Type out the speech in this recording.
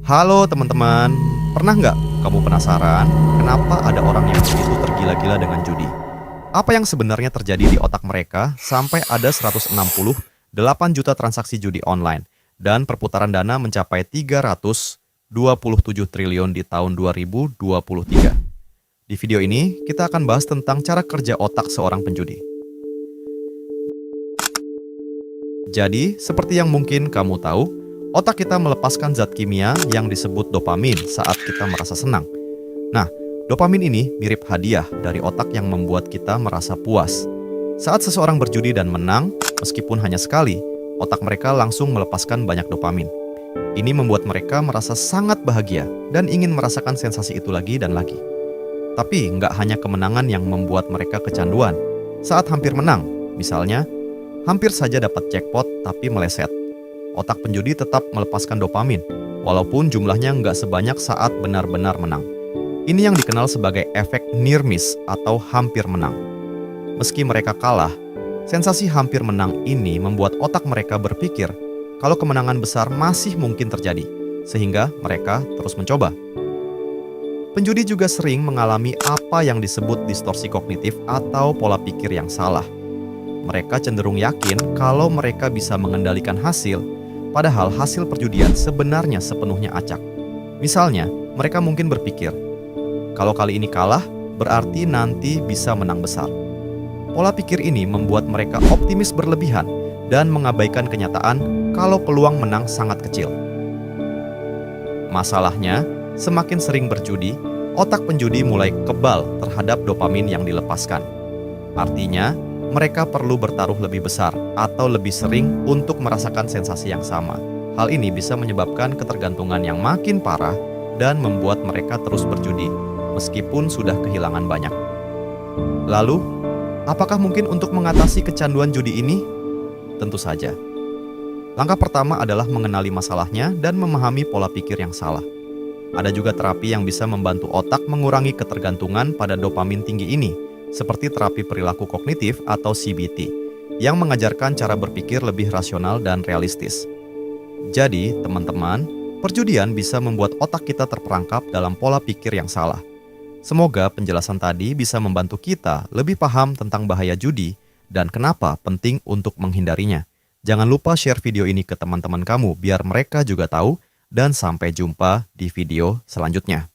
Halo teman-teman, pernah nggak kamu penasaran kenapa ada orang yang begitu tergila-gila dengan judi? Apa yang sebenarnya terjadi di otak mereka sampai ada 168 juta transaksi judi online dan perputaran dana mencapai 327 triliun di tahun 2023? Di video ini, kita akan bahas tentang cara kerja otak seorang penjudi. Jadi, seperti yang mungkin kamu tahu, otak kita melepaskan zat kimia yang disebut dopamin saat kita merasa senang. Nah, dopamin ini mirip hadiah dari otak yang membuat kita merasa puas. Saat seseorang berjudi dan menang, meskipun hanya sekali, otak mereka langsung melepaskan banyak dopamin. Ini membuat mereka merasa sangat bahagia dan ingin merasakan sensasi itu lagi dan lagi. Tapi nggak hanya kemenangan yang membuat mereka kecanduan. Saat hampir menang, misalnya, hampir saja dapat jackpot tapi meleset. Otak penjudi tetap melepaskan dopamin, walaupun jumlahnya nggak sebanyak saat benar-benar menang. Ini yang dikenal sebagai efek near miss atau hampir menang. Meski mereka kalah, sensasi hampir menang ini membuat otak mereka berpikir kalau kemenangan besar masih mungkin terjadi, sehingga mereka terus mencoba. Penjudi juga sering mengalami apa yang disebut distorsi kognitif atau pola pikir yang salah. Mereka cenderung yakin kalau mereka bisa mengendalikan hasil, padahal hasil perjudian sebenarnya sepenuhnya acak. Misalnya, mereka mungkin berpikir, kalau kali ini kalah, berarti nanti bisa menang besar. Pola pikir ini membuat mereka optimis berlebihan dan mengabaikan kenyataan kalau peluang menang sangat kecil. Masalahnya, semakin sering berjudi, otak penjudi mulai kebal terhadap dopamin yang dilepaskan. Artinya, mereka perlu bertaruh lebih besar atau lebih sering untuk merasakan sensasi yang sama. Hal ini bisa menyebabkan ketergantungan yang makin parah dan membuat mereka terus berjudi, meskipun sudah kehilangan banyak. Lalu, apakah mungkin untuk mengatasi kecanduan judi ini? Tentu saja. Langkah pertama adalah mengenali masalahnya dan memahami pola pikir yang salah. Ada juga terapi yang bisa membantu otak mengurangi ketergantungan pada dopamin tinggi ini, seperti terapi perilaku kognitif atau CBT, yang mengajarkan cara berpikir lebih rasional dan realistis. Jadi, teman-teman, perjudian bisa membuat otak kita terperangkap dalam pola pikir yang salah. Semoga penjelasan tadi bisa membantu kita lebih paham tentang bahaya judi dan kenapa penting untuk menghindarinya. Jangan lupa share video ini ke teman-teman kamu biar mereka juga tahu, dan sampai jumpa di video selanjutnya.